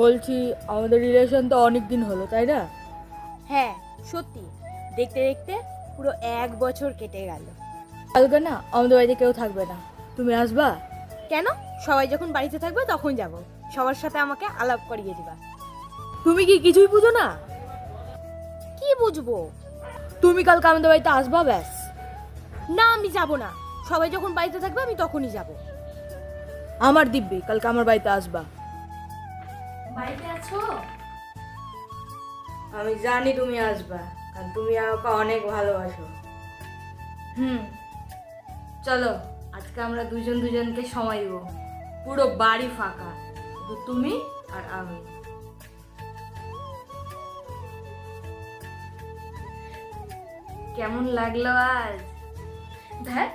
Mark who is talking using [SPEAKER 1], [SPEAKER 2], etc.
[SPEAKER 1] বলছি আমাদের রিলেশন তো অনেক দিন হলো, তাই না?
[SPEAKER 2] হ্যাঁ সত্যি, দেখতে দেখতে পুরো 1 বছর কেটে গেল।
[SPEAKER 1] কালকে না আমাদের বাড়িতে কেউ থাকবে না, তুমি আসবা?
[SPEAKER 2] কেন? সবাই যখন বাড়িতে থাকবে তখন যাব। সবার সাথে আমাকে আলাপ করিয়ে দিবা।
[SPEAKER 1] তুমি কি কিছুই বুঝো না?
[SPEAKER 2] কি বুঝবো?
[SPEAKER 1] তুমি কালকে আমাদের বাড়িতে আসবা, ব্যাস।
[SPEAKER 2] না, আমি যাব না। সবাই যখন বাড়িতে থাকবে আমি তখনই যাব।
[SPEAKER 1] আমার দিব্যি কালকে আমার বাড়িতে আসবা।
[SPEAKER 2] বাড়িতে আছো?
[SPEAKER 1] আমি জানি তুমি আসবা, কারণ তুমি আমাকে অনেক ভালোবাসো। চলো আজকে আমরা দুজন দুজনকে সময় দেবো। পুরো বাড়ি ফাঁকা, শুধু তুমি আর আমি। কেমন লাগলো আজ?
[SPEAKER 2] ধ্যাৎ,